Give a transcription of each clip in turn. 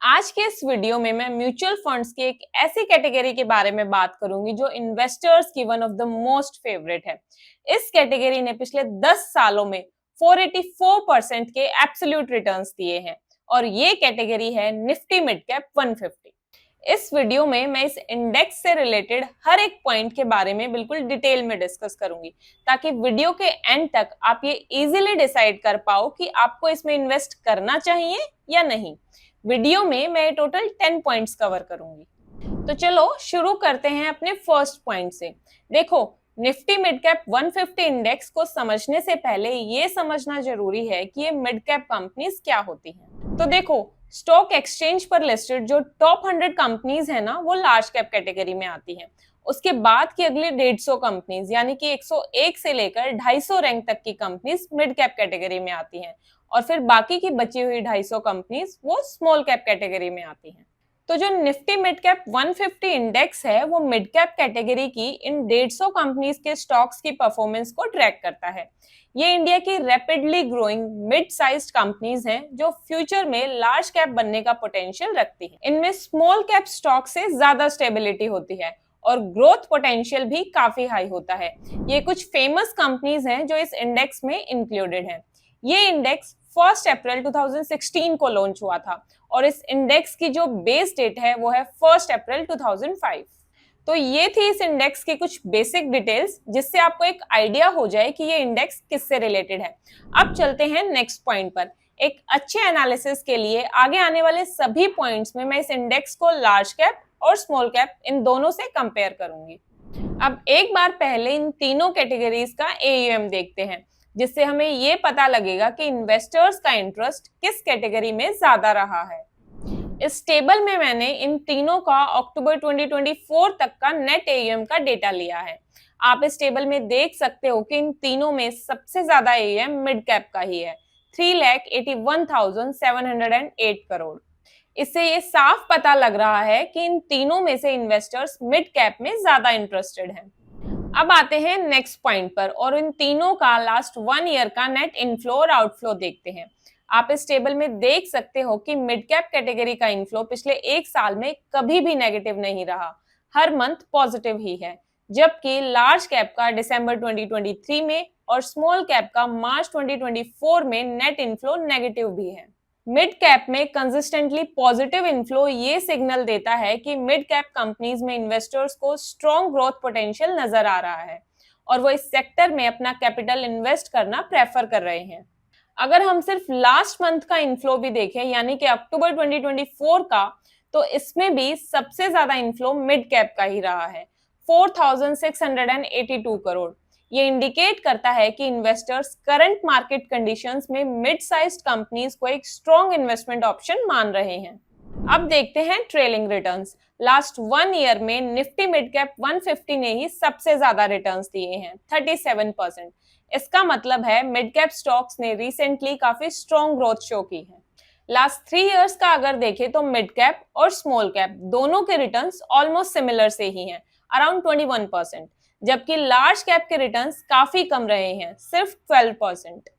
आज के इस वीडियो में मैं म्यूचुअल फंड्स की एक ऐसी कैटेगरी के बारे में बात करूंगी जो इन्वेस्टर्स की one of the most favourite है। इस कैटेगरी ने पिछले 10 सालों में 484% के एब्सोल्यूट रिटर्न्स दिए हैं और ये कैटेगरी है निफ्टी मिड कैप 150। इस वीडियो में मैं इस इंडेक्स से रिलेटेड हर एक पॉइंट के बारे में बिल्कुल डिटेल में डिस्कस करूंगी ताकि वीडियो के एंड तक आप ये इजीली डिसाइड कर पाओ कि आपको इसमें इन्वेस्ट करना चाहिए या नहीं। वीडियो में मैं टोटल 10 पॉइंट्स कवर करूंगी। तो चलो शुरू करते हैं अपने फर्स्ट पॉइंट से। देखो, निफ्टी मिड कैप 150 इंडेक्स को समझने से पहले ये समझना जरूरी है कि ये मिड कैप कंपनीज क्या होती हैं। तो देखो, स्टॉक एक्सचेंज पर लिस्टेड जो टॉप 100 कंपनीज है ना, वो लार्ज कैप कैटेगरी में आती हैं। उसके बाद की अगली 150 कंपनीज यानी कि 101 से लेकर 250 रैंक तक की कंपनीज मिड कैप कैटेगरी में आती हैं और फिर बाकी की बची हुई 250 कंपनीज वो स्मॉल कैप कैटेगरी में आती हैं। तो जो निफ्टी मिड कैप 150 इंडेक्स है वो मिड कैप कैटेगरी की इन 150 कंपनीज के स्टॉक्स की परफॉर्मेंस को ट्रैक करता है। ये इंडिया की rapidly growing mid sized companies हैं जो फ्यूचर में लार्ज कैप बनने का पोटेंशियल रखती हैं। इनमें स्मॉल कैप स्टॉक से ज्यादा स्टेबिलिटी होती है और ग्रोथ पोटेंशियल भी काफी हाई होता है। ये कुछ फेमस कंपनीज हैं जो इस इंडेक्स में इंक्लूडेड हैं। ये इंडेक्स 1 अप्रैल 2016 को लॉन्च हुआ था और इस इंडेक्स की जो बेस डेट है वो है 1 अप्रैल 2005। तो ये थी इस इंडेक्स की कुछ बेसिक डिटेल्स जिससे आपको एक आइडिया हो जाए कि ये इंडेक्स किससे रिलेटेड है। अब चलते हैं नेक्स्ट पॉइंट पर। एक अच्छे एनालिसिस के लिए आगे आने वाले सभी पॉइंट्स में मैं इस इंडेक्स को लार्ज कैप और स्मॉल कैप इन दोनों से कंपेयर करूंगी। अब एक बार पहले इन तीनों कैटेगरीज का AUM देखते हैं जिससे हमें ये पता लगेगा कि इन्वेस्टर्स का इंटरेस्ट किस कैटेगरी में ज्यादा रहा है। इस टेबल में मैंने इन तीनों का अक्टूबर 2024 तक का नेट AUM का डेटा लिया है। आप इस टेबल में देख सकते हो कि इन तीनों में सबसे ज्यादा AUM मिड कैप का ही है, 3,81,708 करोड़। इससे ये साफ पता लग रहा है कि इन तीनों में से इन्वेस्टर्स मिड कैप में ज्यादा इंटरेस्टेड हैं। अब आते हैं नेक्स्ट पॉइंट पर और इन तीनों का लास्ट 1 ईयर का नेट इनफ्लो और आउटफ्लो देखते हैं। आप इस टेबल में देख सकते हो कि मिड कैप कैटेगरी का इनफ्लो पिछले एक साल में कभी भी नेगेटिव नहीं रहा, हर मंथ पॉजिटिव ही है, जबकि लार्ज कैप का दिसंबर 2023 में और स्मॉल कैप का मार्च 2024 में नेट इनफ्लो नेगेटिव भी है। मिड कैप में कंसिस्टेंटली पॉजिटिव इनफ्लो ये सिग्नल देता है कि मिड कैप कंपनीज में इन्वेस्टर्स को स्ट्रॉन्ग ग्रोथ पोटेंशियल नजर आ रहा है और वो इस सेक्टर में अपना कैपिटल इन्वेस्ट करना प्रेफर कर रहे हैं। अगर हम सिर्फ लास्ट मंथ का इनफ्लो भी देखें यानी कि अक्टूबर 2024 का, तो इसमें भी सबसे ज्यादा इनफ्लो मिड कैप का ही रहा है, 4,682 करोड़। ये इंडिकेट करता है कि इन्वेस्टर्स करंट मार्केट कंडीशंस में मिड साइज्ड कंपनीज को एक स्ट्रॉन्ग इन्वेस्टमेंट ऑप्शन मान रहे हैं। अब देखते हैं ट्रेलिंग रिटर्न्स। लास्ट 1 ईयर में निफ्टी मिड कैप 150 ने ही सबसे ज्यादा रिटर्न्स दिए हैं, 37%। इसका मतलब है मिड कैप स्टॉक्स ने रिसेंटली काफी स्ट्रॉन्ग ग्रोथ शो की है। लास्ट 3 इयर्स का अगर देखें तो मिड कैप और स्मॉल कैप दोनों के रिटर्न्स ऑलमोस्ट सिमिलर से ही हैं, अराउंड 21%, जबकि लार्ज कैप के रिटर्न्स काफी कम रहे हैं, सिर्फ 12%।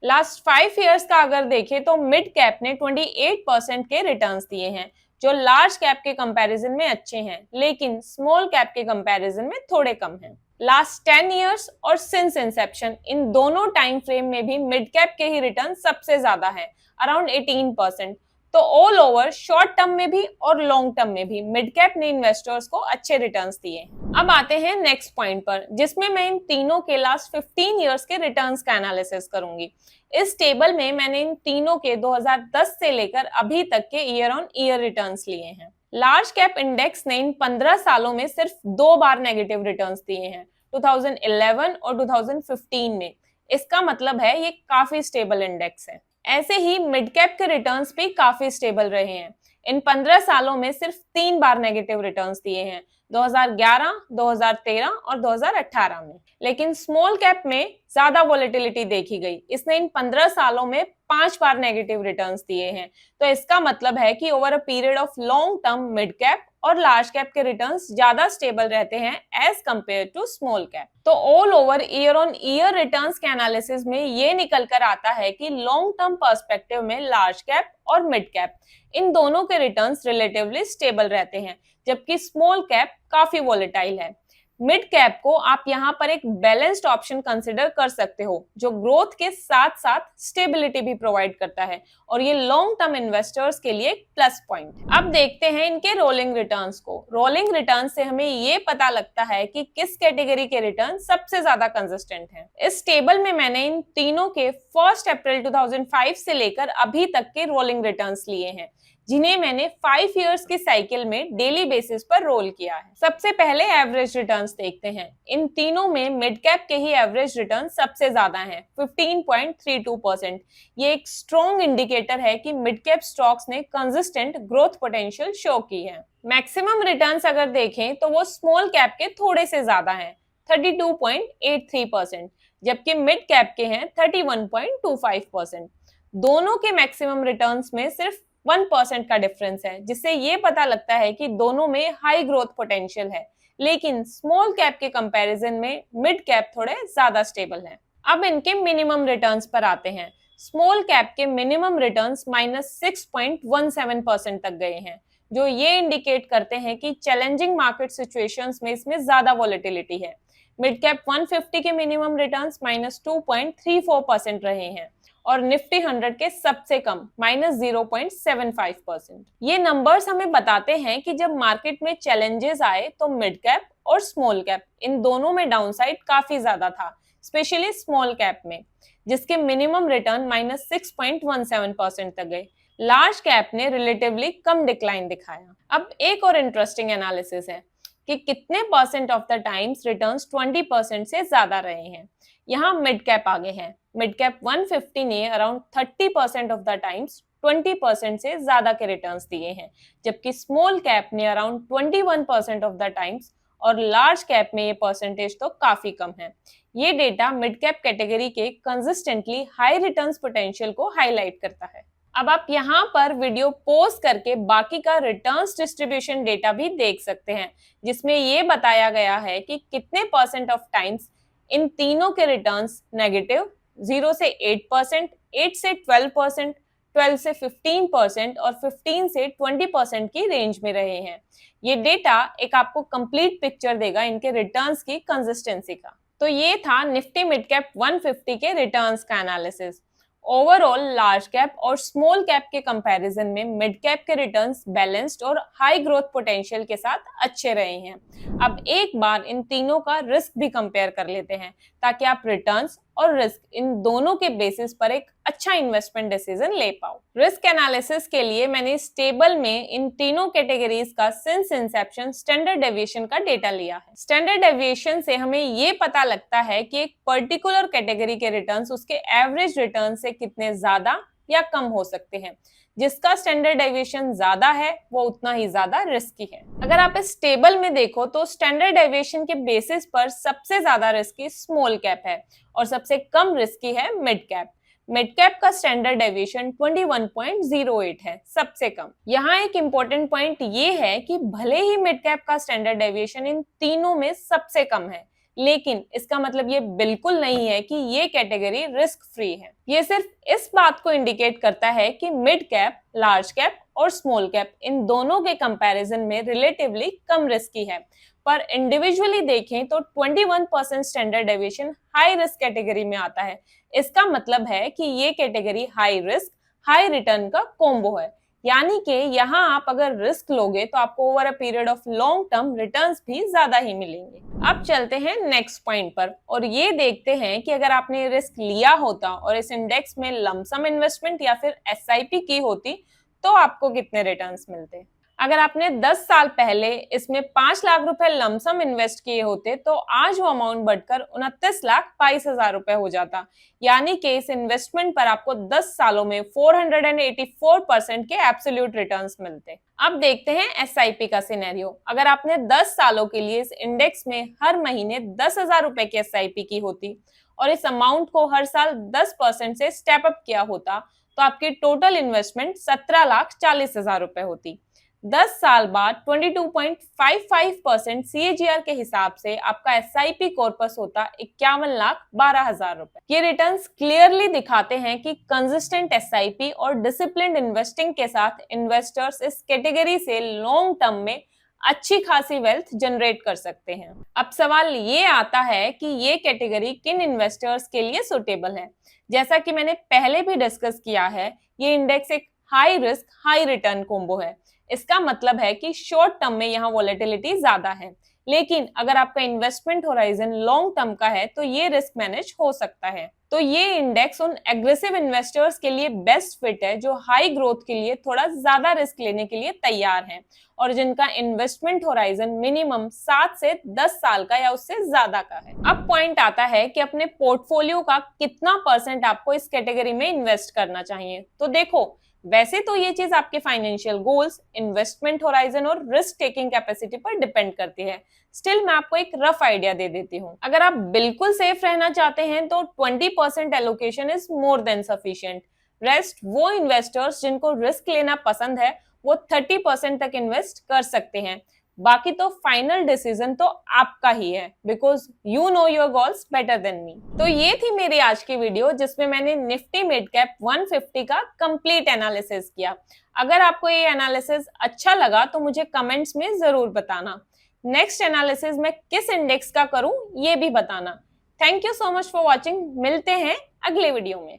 लास्ट 5 इयर्स का अगर देखें तो मिड कैप ने 28% के रिटर्न्स दिए हैं, जो लार्ज कैप के कंपैरिजन में अच्छे हैं, लेकिन स्मॉल कैप के कंपैरिजन में थोड़े कम हैं। लास्ट 10 इयर्स और सिंस इंसेप्शन इन दोनों टाइम फ्रेम में भी मिड कैप के ही रिटर्न सबसे ज्यादा है, अराउंड 18%। तो ऑल ओवर शॉर्ट टर्म में भी और लॉन्ग टर्म में भी मिड कैप ने इन्वेस्टर्स को अच्छे रिटर्न्स दिए। अब आते हैं नेक्स्ट पॉइंट पर जिसमें मैं इन तीनों के लास्ट 15 इयर्स के रिटर्न्स का एनालिसिस करूंगी। इस टेबल में मैंने इन तीनों के 2010 से लेकर अभी तक के ईयर ऑन ईयर रिटर्न्स लिए हैं। लार्ज कैप इंडेक्स ने इन 15 सालों में सिर्फ 2 बार नेगेटिव रिटर्न्स दिए हैं, 2011 और 2015 में। इसका मतलब है ये काफी स्टेबल इंडेक्स है। ऐसे ही मिड कैप के रिटर्न्स भी काफी स्टेबल रहे हैं। इन 15 सालों में सिर्फ 3 बार नेगेटिव रिटर्न्स दिए हैं, 2011, 2013 और 2018 में। लेकिन स्मॉल कैप में ज्यादा वोलेटिलिटी देखी गई। इसने इन 15 सालों में 5 बार नेगेटिव रिटर्न्स दिए हैं। तो इसका मतलब है कि over a period of long term mid cap और लार्ज कैप के रिटर्न्स ज्यादा स्टेबल रहते हैं as compared to small cap. तो all over year on year returns के एनालिसिस में ये निकल कर आता है कि लॉन्ग टर्म पर्सपेक्टिव में लार्ज कैप और मिड कैप इन दोनों के रिटर्न्स रिलेटिवली स्टेबल रहते हैं, जबकि स्मॉल कैप काफी वोलेटाइल है। मिड कैप को आप यहाँ पर एक बैलेंस्ड ऑप्शन कंसिडर कर सकते हो, जो ग्रोथ के साथ साथ स्टेबिलिटी भी प्रोवाइड करता है, और ये लॉन्ग टर्म इन्वेस्टर्स के लिए प्लस पॉइंट। अब देखते हैं इनके रोलिंग रिटर्न्स को। रोलिंग रिटर्न से हमें ये पता लगता है कि किस कैटेगरी के रिटर्न सबसे ज्यादा कंसिस्टेंट हैं। इस टेबल में मैंने इन तीनों के 1 अप्रैल 2005 से लेकर अभी तक के रोलिंग रिटर्न्स लिए हैं, जिन्हें मैंने 5 इयर्स की साइकिल में डेली बेसिस पर रोल किया है। सबसे पहले एवरेज रिटर्न्स देखते हैं। इन तीनों में मिड कैप के ही एवरेज रिटर्न सबसे ज्यादा हैं, 15.32%। ये एक स्ट्रॉन्ग इंडिकेटर है कि मिड कैप स्टॉक्स ने कंसिस्टेंट ग्रोथ पोटेंशियल शो की है। मैक्सिमम रिटर्न्स अगर देखें तो वो स्मॉल कैप के थोड़े से ज्यादा हैं, 32.83%, जबकि मिड कैप के हैं 31.25%। दोनों के मैक्सिमम रिटर्न्स में सिर्फ 1% का डिफरेंस है, जिससे ये पता लगता है कि दोनों में हाई ग्रोथ पोटेंशियल है, लेकिन स्मॉल कैप के कंपैरिजन में मिड कैप थोड़े ज्यादा स्टेबल हैं। अब इनके मिनिमम रिटर्न्स पर आते हैं। स्मॉल कैप के मिनिमम रिटर्न्स -6.17% तक गए हैं, जो ये इंडिकेट करते हैं कि चैलेंजिंग मार्केट सिचुएशंस में इसमें ज्यादा वॉलेटिलिटी है। मिड कैप 150 के मिनिमम रिटर्न्स -2.34% रहे हैं, और निफ्टी 100 के सबसे कम -0.75%। ये नंबर्स हमें बताते हैं कि जब मार्केट में चैलेंजेस आए तो मिड कैप और स्मॉल कैप इन दोनों में डाउनसाइड काफी ज्यादा था, स्पेशली स्मॉल कैप में, जिसके मिनिमम रिटर्न -6.17% तक गए। लार्ज कैप ने रिलेटिवली कम डिक्लाइन दिखाया। अब एक और इंटरेस्टिंग एनालिसिस है कि कितने percent of the times returns 20% से ज्यादा रहे हैं। यहाँ मिड कैप आगे है। मिड कैप 150 ने अराउंड 30% ऑफ द टाइम्स 20% से ज्यादा के रिटर्न्स दिए हैं, जबकि स्मॉल कैप ने अराउंड 21% ऑफ द टाइम्स, और लार्ज कैप में ये परसेंटेज तो काफी कम है। ये डेटा मिड कैप कैटेगरी के कंसिस्टेंटली हाई रिटर्न्स पोटेंशियल को हाईलाइट करता है। अब आप यहाँ पर वीडियो पॉज करके बाकी का रिटर्न्स डिस्ट्रीब्यूशन डेटा भी देख सकते हैं, जिसमें ये बताया गया है कि कितने परसेंट ऑफ टाइम्स इन तीनों के रिटर्न्स नेगेटिव, 0 से 8%, 8 से 12%, 12 से 15% और 15 से 20% की रेंज में रहे हैं। ये डेटा एक आपको कंप्लीट पिक्चर देगा इनके रिटर्न्स की कंसिस्टेंसी का। तो ये था निफ्टी मिड कैप 150 के रिटर्न्स का एनालिसिस। ओवरऑल लार्ज कैप और स्मॉल कैप के कंपैरिजन में मिड कैप के रिटर्न्स बैलेंस्ड और हाई ग्रोथ पोटेंशियल के साथ अच्छे रहे हैं। अब एक बार इन तीनों का रिस्क भी कंपेयर कर लेते हैं, ताकि आप रिटर्न्स और रिस्क इन दोनों के बेसिस पर एक अच्छा इन्वेस्टमेंट डिसीजन ले पाओ। रिस्क एनालिसिस के लिए मैंने इस टेबल में इन तीनों कैटेगरीज का सिंस इंसेप्शन स्टैंडर्ड डेविएशन का डेटा लिया है। स्टैंडर्ड डेविएशन से हमें ये पता लगता है कि एक पर्टिकुलर कैटेगरी के रिटर्न्स उसके एवरेज रिटर्न से कितने ज्यादा या कम हो सकते हैं। जिसका स्टैंडर्ड डेविएशन ज्यादा है वो उतना ही ज्यादा रिस्की है। अगर आप इस टेबल में देखो तो स्टैंडर्ड डेविएशन के बेसिस पर सबसे ज्यादा रिस्की स्मॉल कैप है और सबसे कम रिस्की है मिड कैप। मिड कैप का स्टैंडर्ड डेविएशन 21.08 है, सबसे कम। यहाँ एक इम्पोर्टेंट पॉइंट ये है कि भले ही मिड कैप का स्टैंडर्ड डेविएशन इन तीनों में सबसे कम है, लेकिन इसका मतलब ये बिल्कुल नहीं है कि ये कैटेगरी रिस्क फ्री है। ये सिर्फ इस बात को इंडिकेट करता है कि मिड कैप, लार्ज कैप और स्मॉल कैप इन दोनों के कंपैरिजन में रिलेटिवली कम रिस्की है। पर इंडिविजुअली देखें तो 21% standard deviation high risk category में आता है। इसका मतलब है कि ये category high risk high return का कॉम्बो है, यानी कि यहाँ आप अगर रिस्क लोगे तो आपको over a period of long term returns भी ज्यादा ही मिलेंगे। अब चलते हैं नेक्स्ट पॉइंट पर और ये देखते हैं कि अगर आपने रिस्क लिया होता और इस इंडेक्स में लमसम इन्वेस्टमेंट या फिर एसआईपी की होती तो आपको कितने रिटर्न्स मिलते। अगर आपने 10 साल पहले इसमें 5 लाख रुपए लमसम इन्वेस्ट किए होते तो आज वो अमाउंट बढ़कर 29,22,000 रुपए हो जाता, यानी कि इस इन्वेस्टमेंट पर आपको 10 सालों में 484% के एब्सोल्यूट रिटर्न्स मिलते। अब देखते हैं एसआईपी का सिनेरियो। अगर आपने 10 सालों के लिए इस इंडेक्स में हर महीने 10,000 रुपए की एसआईपी की होती और इस अमाउंट को हर साल 10% से स्टेप अप किया होता तो आपकी टोटल इन्वेस्टमेंट 17,40,000 रुपए होती। 10 साल बाद 22.55% CAGR के हिसाब से आपका SIP कॉर्पस होता 51,12,000 रुपए। ये रिटर्न्स क्लियरली दिखाते हैं कि कंसिस्टेंट SIP और डिसिप्लिन्ड इन्वेस्टिंग के साथ इन्वेस्टर्स इस कैटेगरी से लॉन्ग टर्म में अच्छी खासी वेल्थ जनरेट कर सकते हैं। अब सवाल ये आता है कि ये कैटेगरी किन इन्वेस्टर्स के लिए सुटेबल है। जैसा कि मैंने पहले भी डिस्कस किया है, ये इंडेक्स एक high risk high return combo है। इसका मतलब है कि शॉर्ट टर्म में यहाँ वॉलेटिलिटी ज्यादा है, लेकिन अगर आपका इन्वेस्टमेंट होराइजन लॉन्ग टर्म का है तो ये रिस्क मैनेज हो सकता है। तो ये इंडेक्स उन एग्रेसिव इन्वेस्टर्स के लिए बेस्ट फिट है जो हाई ग्रोथ के लिए थोड़ा ज्यादा रिस्क लेने के लिए तैयार हैं और जिनका इन्वेस्टमेंट होराइजन मिनिमम 7 से 10 साल का या उससे ज्यादा का है। अब पॉइंट आता है कि अपने पोर्टफोलियो का कितना परसेंट आपको इस कैटेगरी में इन्वेस्ट करना चाहिए। तो देखो, वैसे तो ये चीज आपके फाइनेंशियल गोल्स, इन्वेस्टमेंट होराइजन और रिस्क टेकिंग कैपेसिटी पर डिपेंड करती है। स्टिल मैं आपको एक रफ आइडिया दे देती हूँ। अगर आप बिल्कुल सेफ रहना चाहते हैं तो 20% allocation is more than sufficient. Rest वो इन्वेस्टर्स जिनको रिस्क लेना पसंद है वो 30% तक इन्वेस्ट कर सकते हैं। बाकी तो फाइनल डिसीजन तो आपका ही है, because you know your goals better than me. तो ये थी मेरी आज की वीडियो जिसमें मैंने निफ्टी मिड कैप 150 का कंप्लीट एनालिसिस किया। अगर आपको ये एनालिसिस अच्छा लगा तो मुझे कमेंट्स में जरूर बताना। नेक्स्ट एनालिसिस मैं किस इंडेक्स का करूं ये भी बताना। Thank you so much for watching. मिलते हैं अगले वीडियो में।